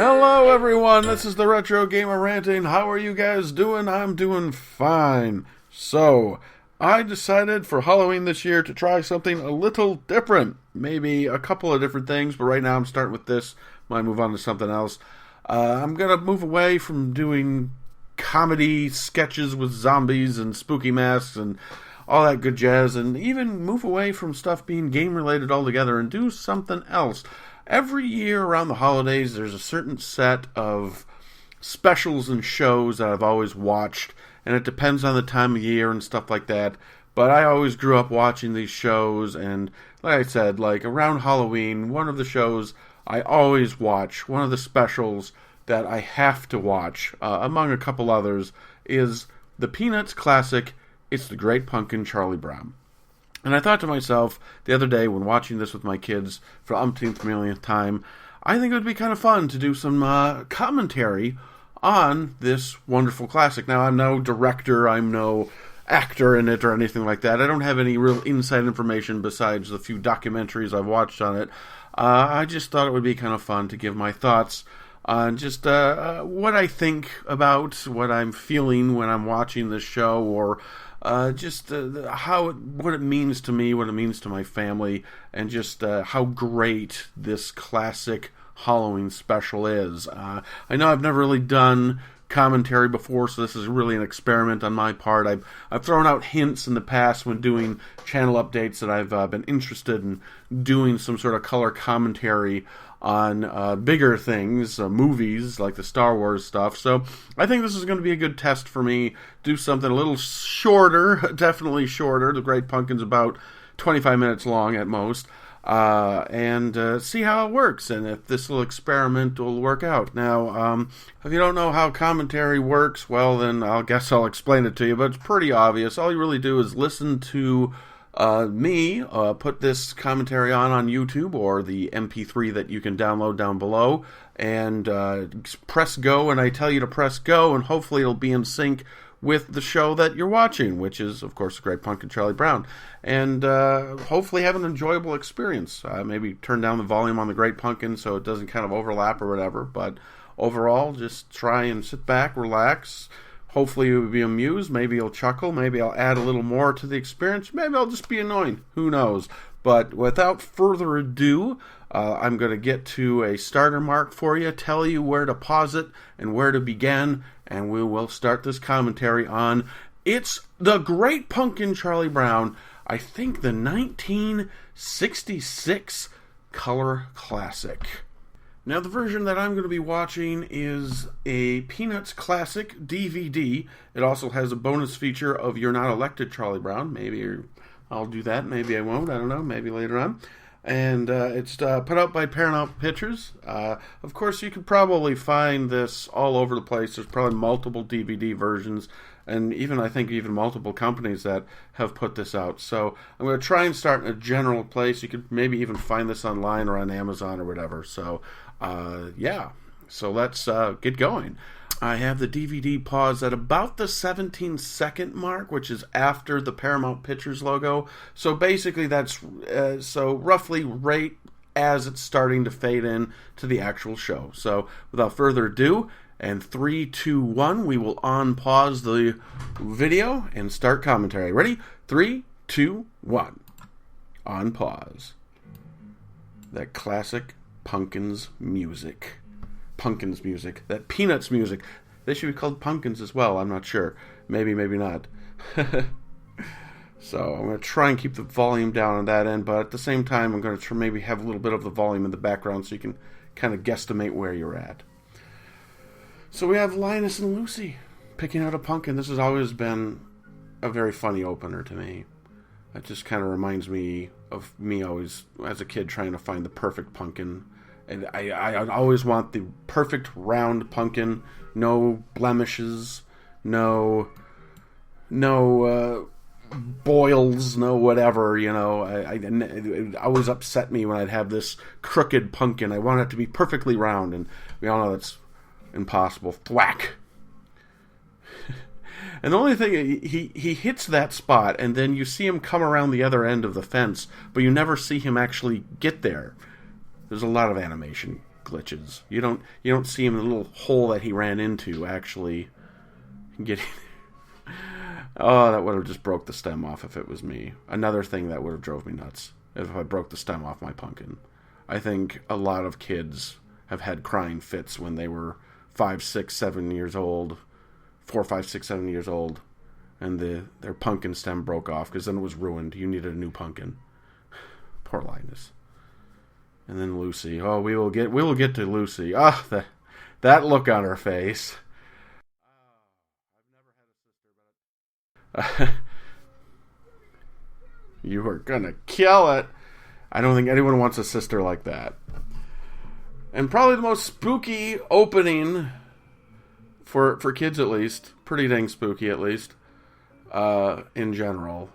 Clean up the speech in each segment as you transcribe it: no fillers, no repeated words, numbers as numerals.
Hello everyone, this is the Retro Gamer Ranting. How are you guys doing? I'm doing fine. So, I decided for Halloween this year to try something a little different. Maybe a couple of different things, but right now I'm starting with this. Might move on to something else. I'm going to move away from doing comedy sketches with zombies and spooky masks and all that good jazz, and even move away from stuff being game-related altogether and do something else. Every year around the holidays, there's a certain set of specials and shows that I've always watched, and it depends on the time of year and stuff like that. But I always grew up watching these shows, and like I said, like around Halloween, one of the shows I always watch, one of the specials that I have to watch, among a couple others, is the Peanuts classic, It's the Great Pumpkin, Charlie Brown. And I thought to myself the other day when watching this with my kids for umpteenth millionth time, I think it would be kind of fun to do some commentary on this wonderful classic. Now, I'm no director, I'm no actor in it or anything like that. I don't have any real inside information besides the few documentaries I've watched on it. I just thought it would be kind of fun to give my thoughts on just what I think about what I'm feeling when I'm watching this show, or what it means to me, what it means to my family, and just how great this classic Halloween special is. I know I've never really done commentary before, so this is really an experiment on my part. I've thrown out hints in the past when doing channel updates that I've been interested in doing some sort of color commentary on bigger things, movies like the Star Wars stuff. So I think this is going to be a good test for me. Do something a little shorter, definitely shorter. The Great Pumpkin's about 25 minutes long at most. And see how it works, and if this little experiment will work out. Now, if you don't know how commentary works, well, then I guess I'll explain it to you, but it's pretty obvious. All you really do is listen to me put this commentary on YouTube, or the MP3 that you can download down below, and press go, and I tell you to press go, and hopefully it'll be in sync with the show that you're watching, which is, of course, The Great Pumpkin, Charlie Brown. And hopefully have an enjoyable experience. Maybe turn down the volume on The Great Pumpkin so it doesn't kind of overlap or whatever. But overall, just try and sit back, relax. Hopefully you'll be amused. Maybe you'll chuckle. Maybe I'll add a little more to the experience. Maybe I'll just be annoying. Who knows? But without further ado, I'm going to get to a starter mark for you, tell you where to pause it and where to begin, and we will start this commentary on It's the Great Pumpkin, Charlie Brown, I think the 1966 color classic. Now, the version that I'm going to be watching is a Peanuts classic DVD. It also has a bonus feature of You're Not Elected, Charlie Brown. Maybe I'll do that, maybe I won't, I don't know, maybe later on. And it's put out by Paramount Pictures. Of course, you could probably find this all over the place. There's probably multiple DVD versions, and I think even multiple companies that have put this out. So I'm going to try and start in a general place. You could maybe even find this online or on Amazon or whatever. So, yeah. So let's get going. I have the DVD paused at about the 17-second mark, which is after the Paramount Pictures logo. So basically that's roughly right as it's starting to fade in to the actual show. So without further ado, and 3, 2, 1, we will unpause the video and start commentary. Ready? 3, 2, 1. On pause. That classic Pumpkins music. Pumpkins music, that Peanuts music. They should be called Pumpkins as well, I'm not sure. Maybe, maybe not. So I'm going to try and keep the volume down on that end, but at the same time I'm going to maybe have a little bit of the volume in the background so you can kind of guesstimate where you're at. So we have Linus and Lucy picking out a pumpkin. This has always been a very funny opener to me. It just kind of reminds me of me always, as a kid, trying to find the perfect pumpkin. And I always want the perfect round pumpkin, no blemishes, no boils, no whatever, you know. It always upset me when I'd have this crooked pumpkin. I want it to be perfectly round, and we all know that's impossible. Thwack. And the only thing, he hits that spot, and then you see him come around the other end of the fence, but you never see him actually get there. There's a lot of animation glitches. You don't see him in the little hole that he ran into actually getting. Oh, that would have just broke the stem off if it was me. Another thing that would have drove me nuts if I broke the stem off my pumpkin. I think a lot of kids have had crying fits when they were 5, 6, 7 years old, 4, 5, 6, 7 years old, and their pumpkin stem broke off because then it was ruined. You needed a new pumpkin. Poor Linus. And then Lucy. Oh, we will get to Lucy. Ah, that look on her face. You are gonna kill it. I don't think anyone wants a sister like that. And probably the most spooky opening for kids, at least, pretty dang spooky, at least, in general.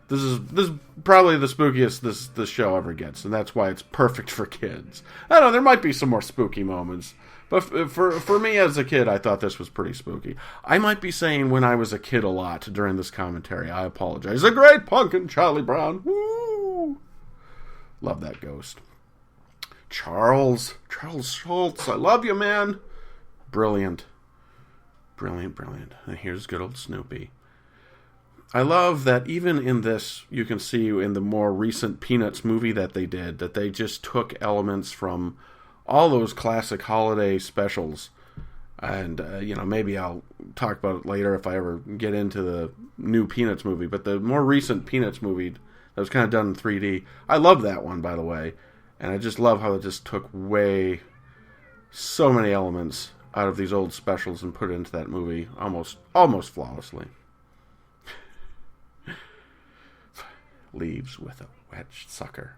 This is probably the spookiest this show ever gets, and that's why it's perfect for kids. I don't know, there might be some more spooky moments, but for me as a kid, I thought this was pretty spooky. I might be saying when I was a kid a lot during this commentary. I apologize. The Great Pumpkin, Charlie Brown. Woo! Love that ghost. Charles Schultz, I love you, man. Brilliant. And here's good old Snoopy. I love that even in this, you can see in the more recent Peanuts movie that they did, that they just took elements from all those classic holiday specials. And, maybe I'll talk about it later if I ever get into the new Peanuts movie. But the more recent Peanuts movie that was kind of done in 3D, I love that one, by the way. And I just love how it just took so many elements out of these old specials and put it into that movie almost flawlessly. Leaves with a wedged sucker.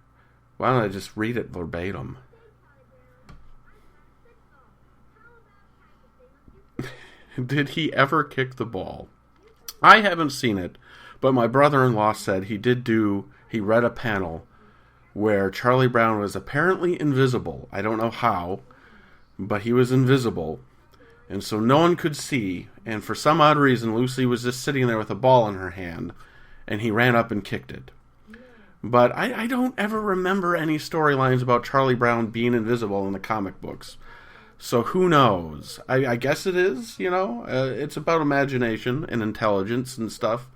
Why don't I just read it verbatim? Did he ever kick the ball? I haven't seen it, but my brother-in-law said he read a panel where Charlie Brown was apparently invisible. I don't know how, but he was invisible. And so no one could see, and for some odd reason, Lucy was just sitting there with a ball in her hand, and he ran up and kicked it. But I don't ever remember any storylines about Charlie Brown being invisible in the comic books. So who knows? I guess it is, it's about imagination and intelligence and stuff.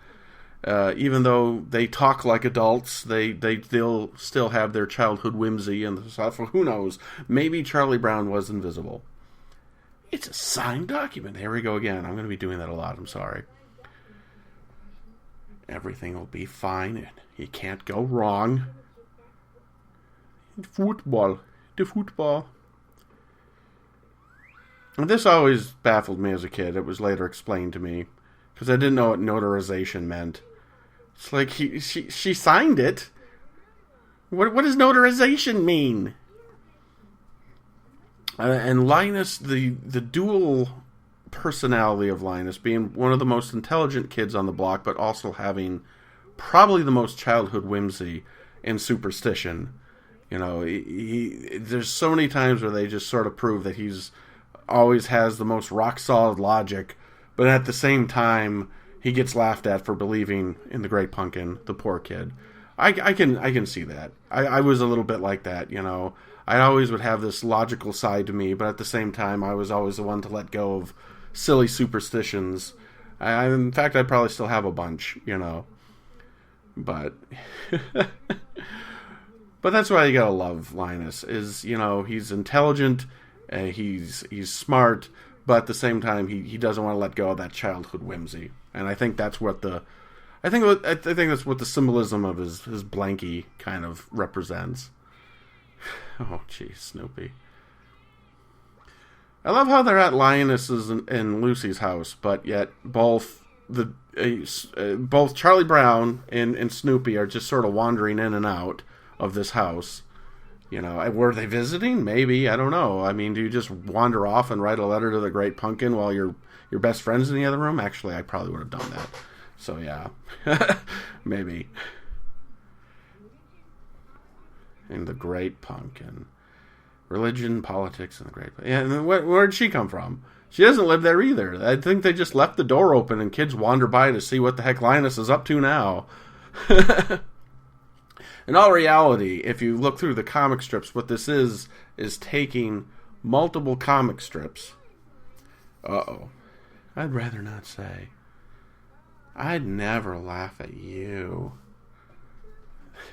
Even though they talk like adults, they'll still have their childhood whimsy and stuff. Well, who knows? Maybe Charlie Brown was invisible. It's a signed document. Here we go again. I'm going to be doing that a lot. I'm sorry. Everything will be fine. You can't go wrong. The football. And this always baffled me as a kid. It was later explained to me because I didn't know what notarization meant. It's like she signed it. What does notarization mean? And Linus, the dual personality of Linus, being one of the most intelligent kids on the block, but also having probably the most childhood whimsy and superstition. There's so many times where they just sort of prove that he's always has the most rock solid logic, but at the same time he gets laughed at for believing in the Great Pumpkin, the poor kid. I can see that. I was a little bit like that, I always would have this logical side to me, but at the same time I was always the one to let go of silly superstitions. In fact, I probably still have a bunch, but but that's why you gotta love Linus. Is he's intelligent, he's smart, but at the same time he doesn't want to let go of that childhood whimsy. And I think that's what I think that's what the symbolism of his blankie kind of represents. Oh, geez, Snoopy. I love how they're at Linus's and Lucy's house, but yet both Charlie Brown and Snoopy are just sort of wandering in and out of this house. Were they visiting? Maybe, I don't know. I mean, do you just wander off and write a letter to the Great Pumpkin while your best friend's in the other room? Actually, I probably would have done that. So yeah, maybe. And the Great Pumpkin. Religion, politics, and the Great Pumpkin. Yeah, and where'd she come from? She doesn't live there either. I think they just left the door open and kids wander by to see what the heck Linus is up to now. In all reality, if you look through the comic strips, what this is taking multiple comic strips. Uh-oh. I'd rather not say. I'd never laugh at you.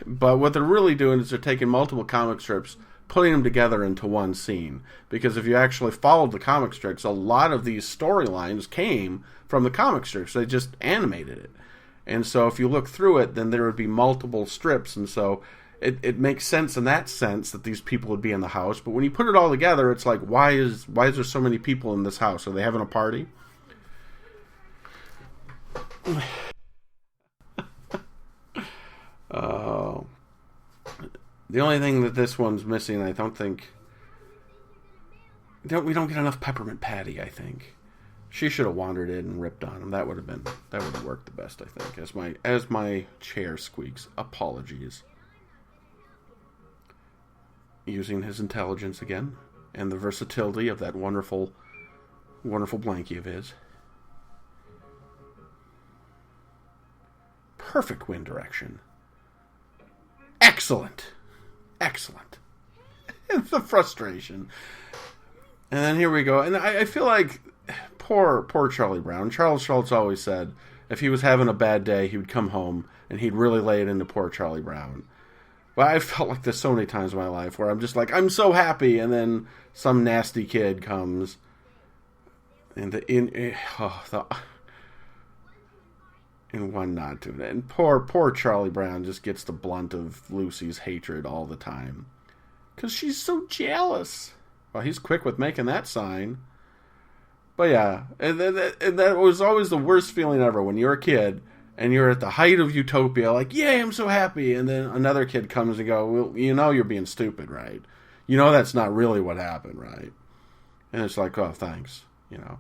But what they're really doing is they're taking multiple comic strips, putting them together into one scene. Because if you actually followed the comic strips, a lot of these storylines came from the comic strips. They just animated it. And so if you look through it, then there would be multiple strips. And so it makes sense in that sense that these people would be in the house. But when you put it all together, it's like, why is there so many people in this house? Are they having a party? The only thing that this one's missing, I don't think... we don't get enough Peppermint Patty, I think. She should have wandered in and ripped on him. That would have worked the best, I think. As my chair squeaks. Apologies. Using his intelligence again, and the versatility of that wonderful, wonderful blankie of his. Perfect wind direction. Excellent. Excellent. The frustration. And then here we go. And I feel like poor Charlie Brown. Charles Schultz always said if he was having a bad day, he would come home and he'd really lay it into poor Charlie Brown. But I felt like this so many times in my life where I'm just like, I'm so happy, and then some nasty kid comes and and one nod to it. And poor Charlie Brown just gets the blunt of Lucy's hatred all the time. Because she's so jealous. Well, he's quick with making that sign. But yeah, and that was always the worst feeling ever when you're a kid and you're at the height of utopia, like, yay, I'm so happy. And then another kid comes and goes, well, you know you're being stupid, right? You know that's not really what happened, right? And it's like, oh, thanks. You know,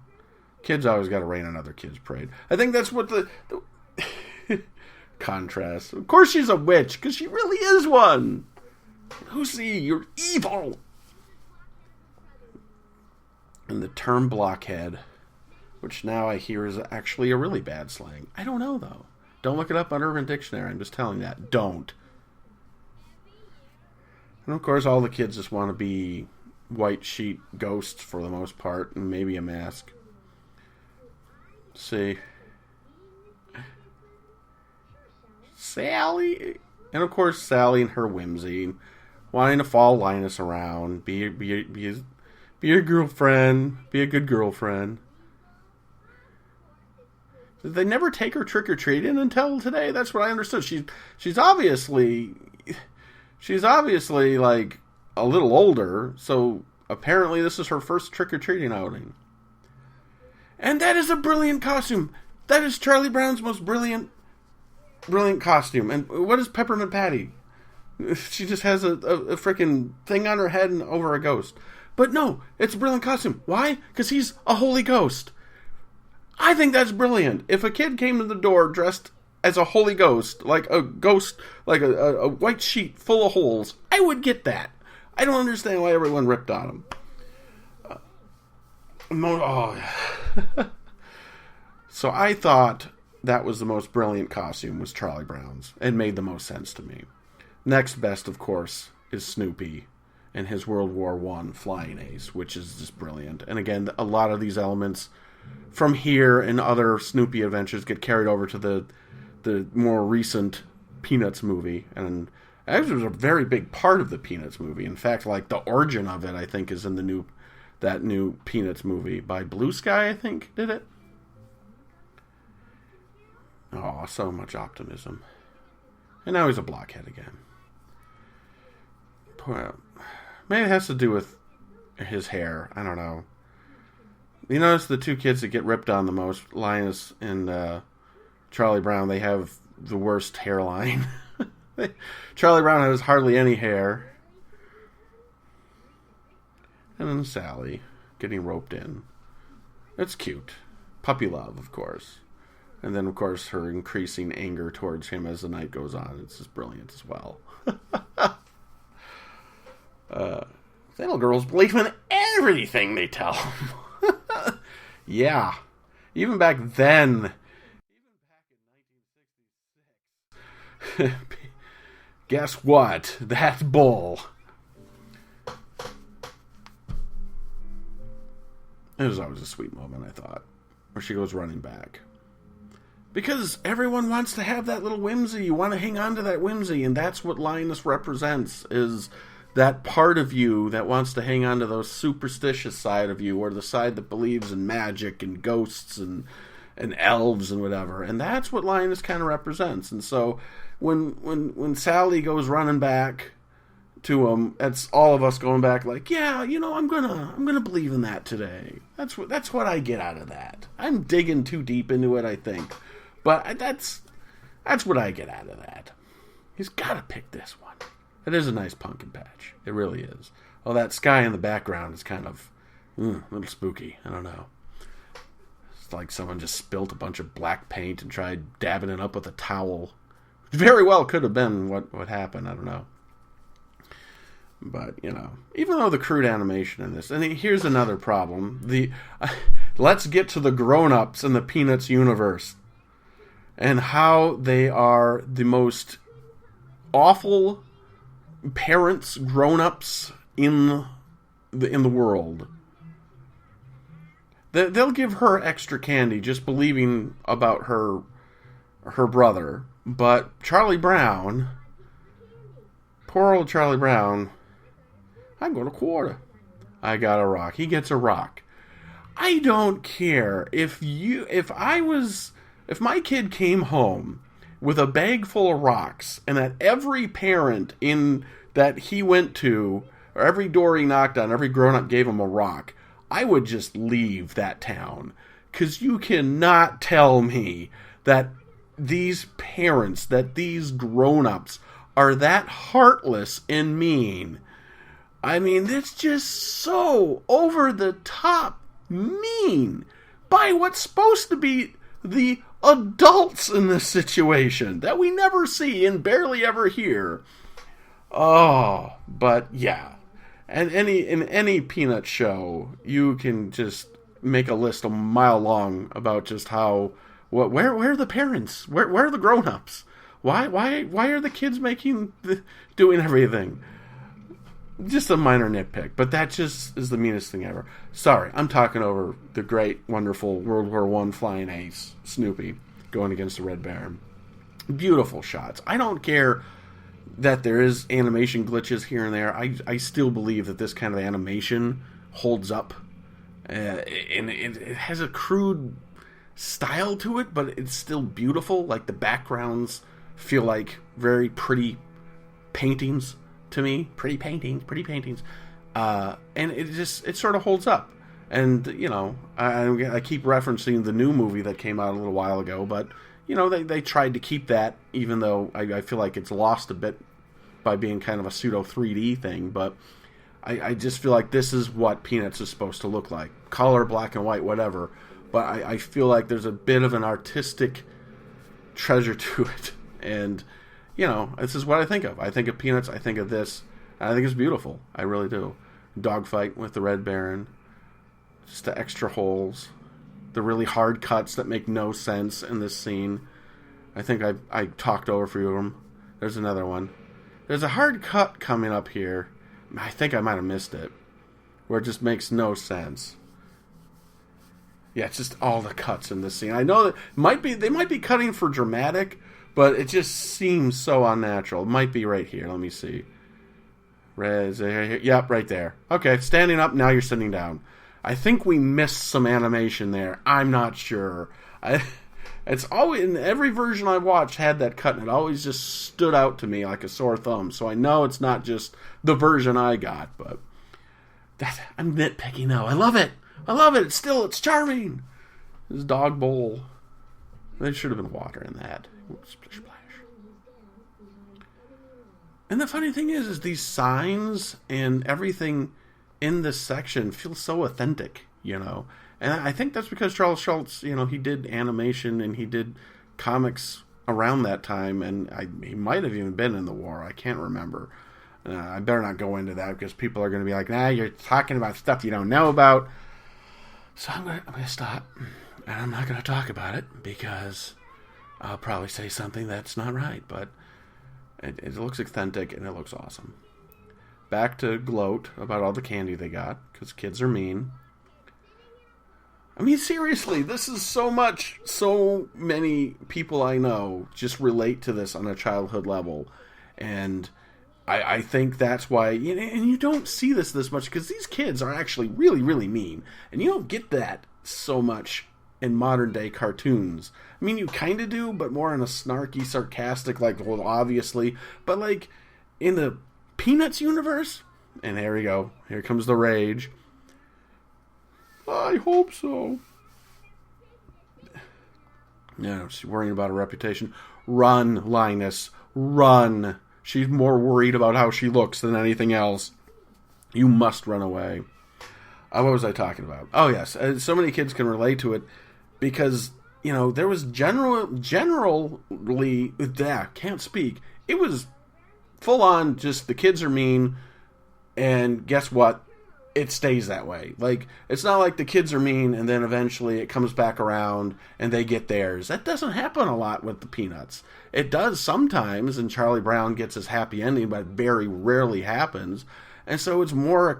kids always got to rain on other kids' parade. I think that's what the contrast. Of course she's a witch, because she really is one. Lucy, you're evil. And the term blockhead, which now I hear is actually a really bad slang. I don't know, though. Don't look it up on Urban Dictionary. I'm just telling you that. Don't. And of course, all the kids just want to be white sheet ghosts for the most part, and maybe a mask. Let's see. Sally. And of course, Sally and her whimsy, wanting to follow Linus around, be a girlfriend, be a good girlfriend. Did they never take her trick-or-treating until today? That's what I understood. She's obviously like a little older, so apparently this is her first trick-or-treating outing. And that is a brilliant costume. That is Charlie Brown's most brilliant costume. And what is Peppermint Patty? She just has a freaking thing on her head and over a ghost. But no, it's a brilliant costume. Why? Because he's a holy ghost. I think that's brilliant. If a kid came to the door dressed as a holy ghost, like a white sheet full of holes, I would get that. I don't understand why everyone ripped on him. So I thought that was the most brilliant costume, was Charlie Brown's. It made the most sense to me. Next best, of course, is Snoopy and his World War I flying ace, which is just brilliant. And again, a lot of these elements from here and other Snoopy adventures get carried over to the more recent Peanuts movie. And actually was a very big part of the Peanuts movie. In fact, like the origin of it, I think, is in that new Peanuts movie by Blue Sky, I think, did it? Oh, so much optimism. And now he's a blockhead again. Maybe it has to do with his hair. I don't know. You notice the two kids that get ripped on the most, Linus and Charlie Brown, they have the worst hairline. Charlie Brown has hardly any hair. And then Sally getting roped in. It's cute. Puppy love, of course. And then, of course, her increasing anger towards him as the night goes on. It's just brilliant as well. Little girls believe in everything they tell them. Yeah. Even back then. guess what? That's bull. It was always a sweet moment, I thought, where she goes running back. Because everyone wants to have that little whimsy. You want to hang on to that whimsy, and that's what Linus represents, is that part of you that wants to hang on to those superstitious side of you, or the side that believes in magic and ghosts and elves and whatever. And that's what Linus kind of represents. And so when Sally goes running back to him, that's all of us going back like, yeah, you know, I'm gonna believe in that today. That's what I get out of that. I'm digging too deep into it, I think, but that's what I get out of that. He's got to pick this one. It is a nice pumpkin patch. It really is. Oh, that sky in the background is kind of a little spooky. I don't know. It's like someone just spilt a bunch of black paint and tried dabbing it up with a towel. Very well could have been what happened. I don't know. But, you know, even though the crude animation in this, and here's another problem. Let's get to the grown-ups in the Peanuts universe and how they are the most awful parents, grown-ups in the world. They'll give her extra candy just believing about her brother, but Charlie Brown, poor old Charlie Brown, I got a quarter. I got a rock. He gets a rock. I don't care if my kid came home with a bag full of rocks and that every parent in that he went to, or every door he knocked on, every grown-up gave him a rock, I would just leave that town. 'Cause you cannot tell me that these parents, that these grown-ups are that heartless and mean. I mean, it's just so over the top mean by what's supposed to be the adults in this situation that we never see and barely ever hear. Oh, but yeah. And in any Peanut show, you can just make a list a mile long about just how where are the parents? Where are the grown-ups? Why are the kids doing everything? Just a minor nitpick, but that just is the meanest thing ever. Sorry, I'm talking over the great, wonderful World War I flying ace, Snoopy, going against the Red Baron. Beautiful shots. I don't care that there is animation glitches here and there. I still believe that this kind of animation holds up. And it has a crude style to it, but it's still beautiful. Like, the backgrounds feel like very pretty paintings to me. Pretty paintings. And it sort of holds up. And, you know, I keep referencing the new movie that came out a little while ago, but, you know, they tried to keep that, even though I feel like it's lost a bit by being kind of a pseudo 3D thing. But I just feel like this is what Peanuts is supposed to look like. Color, black and white, whatever. But I feel like there's a bit of an artistic treasure to it. And, you know, this is what I think of. I think of Peanuts, I think of this, and I think it's beautiful. I really do. Dogfight with the Red Baron. Just the extra holes. The really hard cuts that make no sense in this scene. I think I talked over for them. There's another one. There's a hard cut coming up here. I think I might have missed it. Where it just makes no sense. Yeah, it's just all the cuts in this scene. I know that they might be cutting for dramatic, but it just seems so unnatural. It might be right here. Let me see. Yep, right there. Okay, standing up, now you're sitting down. I think we missed some animation there. I'm not sure. It's always, in every version I watched had that cut, and it always just stood out to me like a sore thumb. So I know it's not just the version I got, but I'm nitpicking now. I love it. It's charming. This dog bowl. There should have been water in that. Splish splash. And the funny thing is these signs and everything in this section feels so authentic, you know. And I think that's because Charles Schultz, you know, he did animation and he did comics around that time, and he might have even been in the war. I can't remember. I better not go into that because people are going to be like, nah, you're talking about stuff you don't know about. So I'm going to stop, and I'm not going to talk about it because I'll probably say something that's not right. But It looks authentic, and it looks awesome. Back to gloat about all the candy they got, because kids are mean. I mean, seriously, this is so much. So many people I know just relate to this on a childhood level. And I think that's why, and you don't see this much, because these kids are actually really, really mean. And you don't get that so much in modern day cartoons. I mean, you kind of do, but more in a snarky, sarcastic, like, well, obviously. But, like, in the Peanuts universe, and there we go. Here comes the rage. I hope so. Yeah, she's worrying about her reputation. Run, Linus. Run. She's more worried about how she looks than anything else. You must run away. What was I talking about? Oh, yes. So many kids can relate to it because, there was generally, can't speak. It was full on just the kids are mean, and guess what? It stays that way. Like, it's not like the kids are mean and then eventually it comes back around and they get theirs. That doesn't happen a lot with the Peanuts. It does sometimes, and Charlie Brown gets his happy ending, but it very rarely happens. And so it's more,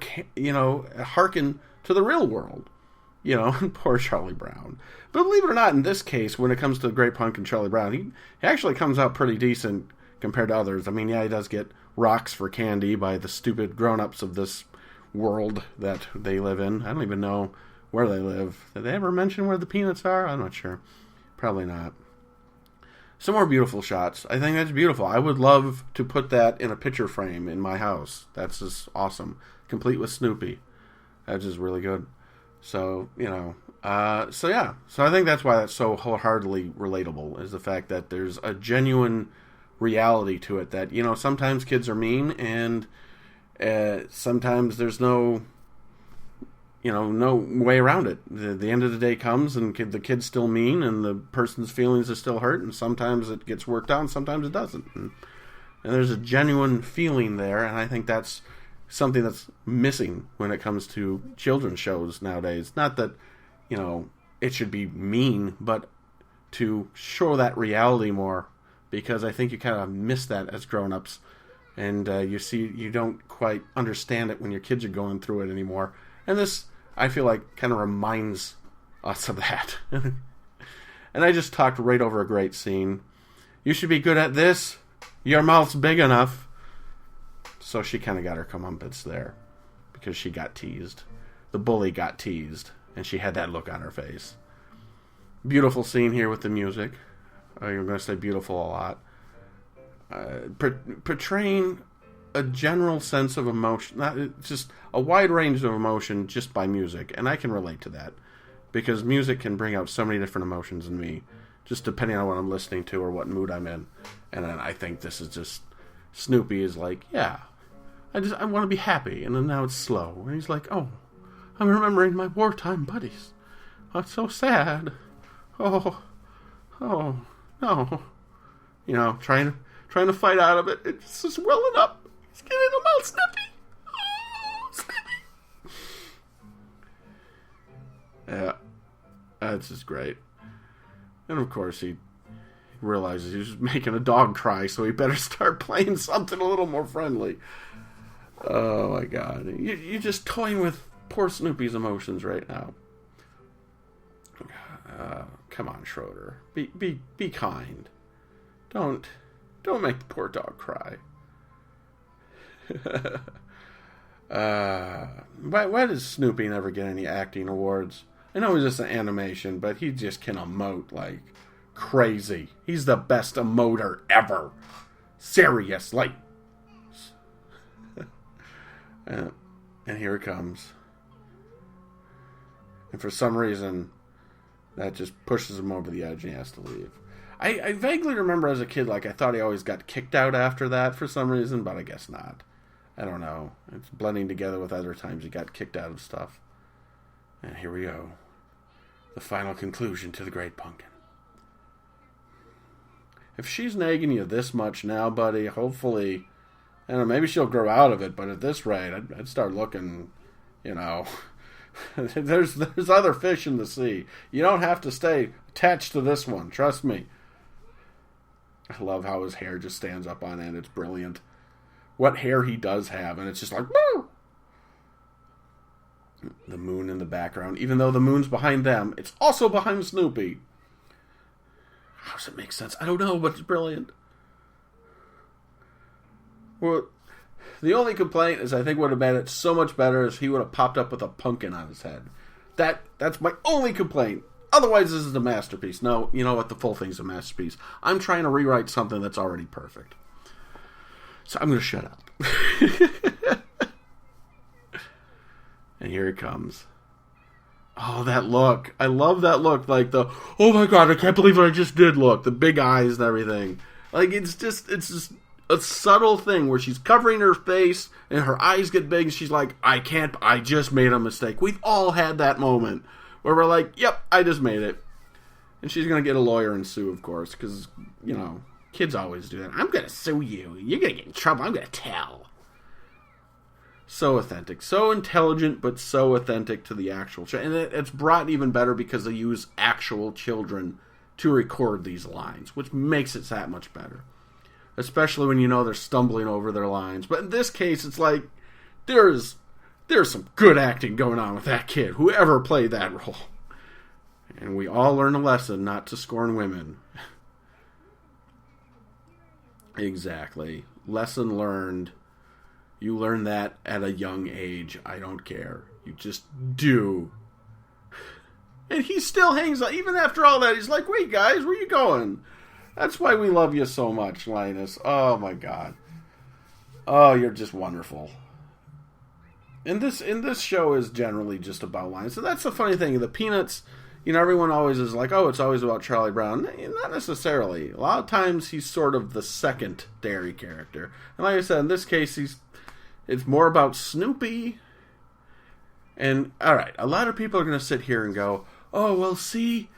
hearken to the real world. Poor Charlie Brown. But believe it or not, in this case, when it comes to the Great Pumpkin Charlie Brown, he actually comes out pretty decent compared to others. I mean, yeah, he does get rocks for candy by the stupid grown-ups of this world that they live in. I don't even know where they live. Did they ever mention where the Peanuts are? I'm not sure. Probably not. Some more beautiful shots. I think that's beautiful. I would love to put that in a picture frame in my house. That's just awesome. Complete with Snoopy. That's just really good. So, So I think that's why that's so wholeheartedly relatable, is the fact that there's a genuine reality to it that, sometimes kids are mean, and sometimes there's no way around it. The end of the day comes, and the kid's still mean, and the person's feelings are still hurt, and sometimes it gets worked out, and sometimes it doesn't. And there's a genuine feeling there, and I think that's something that's missing when it comes to children's shows nowadays. Not that, it should be mean, but to show that reality more, because I think you kind of miss that as grown-ups. And you don't quite understand it when your kids are going through it anymore. And this, I feel like, kind of reminds us of that. And I just talked right over a great scene. You should be good at this. Your mouth's big enough. So she kind of got her comeuppance there, because she got teased. The bully got teased, and she had that look on her face. Beautiful scene here with the music. You're going to say beautiful a lot. Portraying a general sense of emotion, not just a wide range of emotion just by music, and I can relate to that, because music can bring out so many different emotions in me, just depending on what I'm listening to or what mood I'm in. And then I think this is just, Snoopy is like, yeah, I want to be happy, and then now it's slow, and he's like, oh, I'm remembering my wartime buddies. That's so sad. Oh, no. Trying to fight out of it. It's just welling up. He's getting him out, Snoopy. Oh, Snoopy. Yeah, that's just great. And of course, he realizes he's making a dog cry, so he better start playing something a little more friendly. Oh my God, you're just toying with poor Snoopy's emotions right now. Come on, Schroeder. Be kind. Don't make the poor dog cry. Why does Snoopy never get any acting awards? I know he's just an animation, but he just can emote like crazy. He's the best emoter ever. Seriously. And here it comes. And for some reason, that just pushes him over the edge and he has to leave. I vaguely remember as a kid, like, I thought he always got kicked out after that for some reason, but I guess not. I don't know. It's blending together with other times he got kicked out of stuff. And here we go. The final conclusion to the Great Pumpkin. If she's nagging you this much now, buddy, hopefully, I don't know, maybe she'll grow out of it, but at this rate, I'd start looking, there's other fish in the sea. You don't have to stay attached to this one, trust me. I love how his hair just stands up on end. It's brilliant. What hair he does have, and it's just like, woo! The moon in the background. Even though the moon's behind them, it's also behind Snoopy. How does it make sense? I don't know, but it's brilliant. Well, the only complaint is I think would have made it so much better if he would have popped up with a pumpkin on his head. That's my only complaint. Otherwise, this is a masterpiece. No, you know what? The full thing's a masterpiece. I'm trying to rewrite something that's already perfect. So I'm going to shut up. And here it comes. Oh, that look. I love that look. Like the, oh my god, I can't believe what I just did look. The big eyes and everything. Like, it's just a subtle thing where she's covering her face and her eyes get big and she's like, I just made a mistake. We've all had that moment where we're like, yep, I just made it. And she's going to get a lawyer and sue, of course, because, you know, kids always do that. I'm going to sue you. You're going to get in trouble. I'm going to tell. So authentic. So intelligent, but so authentic to the actual and it's brought even better because they use actual children to record these lines, which makes it that much better. Especially when you know they're stumbling over their lines. But in this case, it's like, there's some good acting going on with that kid, whoever played that role. And we all learn a lesson not to scorn women. Exactly. Lesson learned. You learn that at a young age. I don't care. You just do. And he still hangs on. Even after all that, he's like, wait, guys, where you going? That's why we love you so much, Linus. Oh, my God. Oh, you're just wonderful. And this show is generally just about Linus. And that's the funny thing. The Peanuts, you know, everyone always is like, oh, it's always about Charlie Brown. Not necessarily. A lot of times he's sort of the secondary character. And like I said, in this case, it's more about Snoopy. And, all right, a lot of people are going to sit here and go, oh, well, see,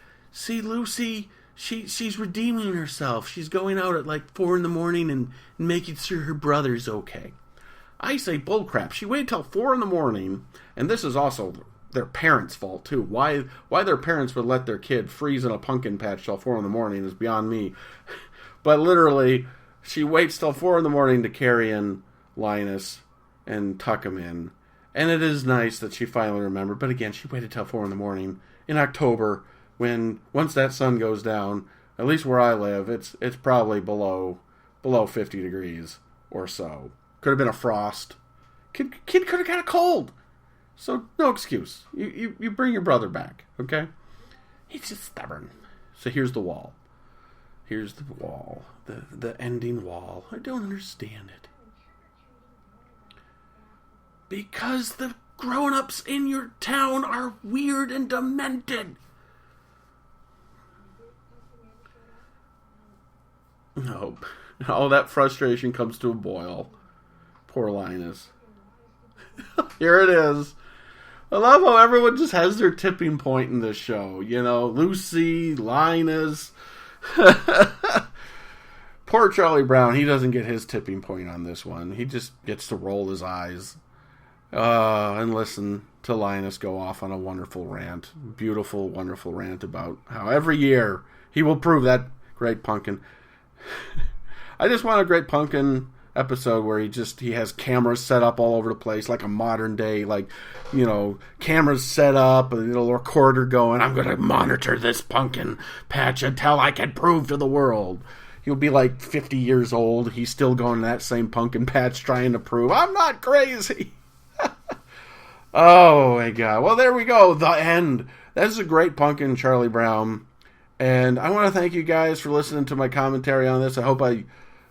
Lucy, she's redeeming herself. She's going out at like 4 a.m. and making sure her brother's okay. I say bullcrap. She waited till 4 a.m, and this is also their parents' fault, too. Why their parents would let their kid freeze in a pumpkin patch till 4 a.m. is beyond me. But literally, she waits till 4 a.m. to carry in Linus and tuck him in. And it is nice that she finally remembered. But again, she waited till 4 a.m. in October, when once that sun goes down, at least where I live, it's probably below 50 degrees or so. Could have been a frost. Kid could have got a cold. So no excuse. You bring your brother back, okay? He's just stubborn. So here's the wall. Here's the wall. The ending wall. I don't understand it. Because the grown-ups in your town are weird and demented. No. All that frustration comes to a boil. Poor Linus. Here it is. I love how everyone just has their tipping point in this show. You know, Lucy, Linus. Poor Charlie Brown. He doesn't get his tipping point on this one. He just gets to roll his eyes and listen to Linus go off on a wonderful rant. Beautiful, wonderful rant about how every year he will prove that Great Pumpkin. I just want a Great Pumpkin episode where he has cameras set up all over the place, like a modern day, like, you know, cameras set up, a little recorder going, I'm going to monitor this pumpkin patch until I can prove to the world. He'll be like 50 years old. He's still going to that same pumpkin patch trying to prove I'm not crazy. Oh my God. Well, there we go. The end. That's a Great Pumpkin, Charlie Brown. And I want to thank you guys for listening to my commentary on this. I hope I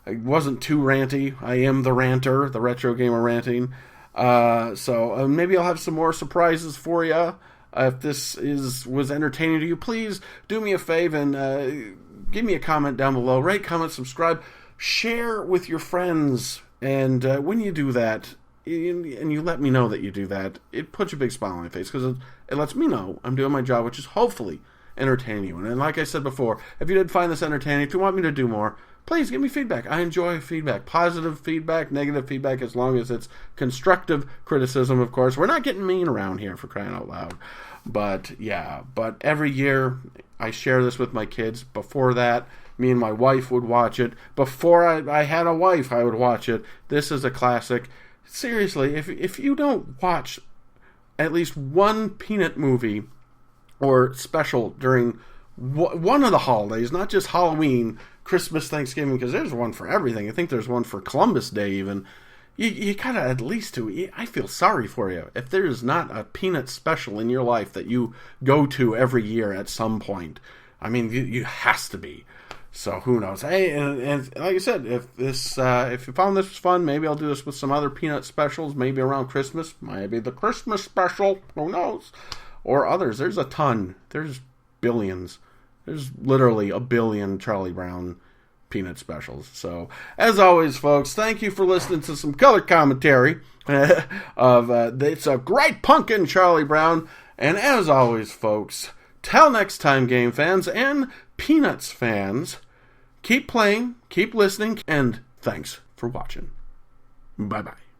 wasn't too ranty. I am the ranter, the Retro Gamer Ranting. So maybe I'll have some more surprises for you. If this was entertaining to you, please do me a favor and give me a comment down below. Rate, comment, subscribe, share with your friends. And when you do that, and you let me know that you do that, it puts a big smile on my face because it lets me know I'm doing my job, which is hopefully entertaining you. And like I said before, if you did find this entertaining, if you want me to do more, please give me feedback. I enjoy feedback. Positive feedback, negative feedback, as long as it's constructive criticism, of course. We're not getting mean around here, for crying out loud. But, yeah. But every year, I share this with my kids. Before that, Me and my wife would watch it. Before I had a wife, I would watch it. This is a classic. Seriously, if you don't watch at least one Peanut movie or special during one of the holidays, not just Halloween, Christmas, Thanksgiving, because there's one for everything. I think there's one for Columbus Day even. You gotta at least do. I feel sorry for you if there is not a Peanut special in your life that you go to every year at some point. I mean, you has to be. So who knows? Hey, and like I said, if you found this was fun, maybe I'll do this with some other Peanut specials. Maybe around Christmas, maybe the Christmas special. Who knows? Or others. There's a ton. There's billions. There's literally a billion Charlie Brown Peanut specials. So, as always, folks, thank you for listening to some color commentary of It's a Great Pumpkin, Charlie Brown. And as always, folks, till next time, game fans and Peanuts fans, keep playing, keep listening, and thanks for watching. Bye-bye.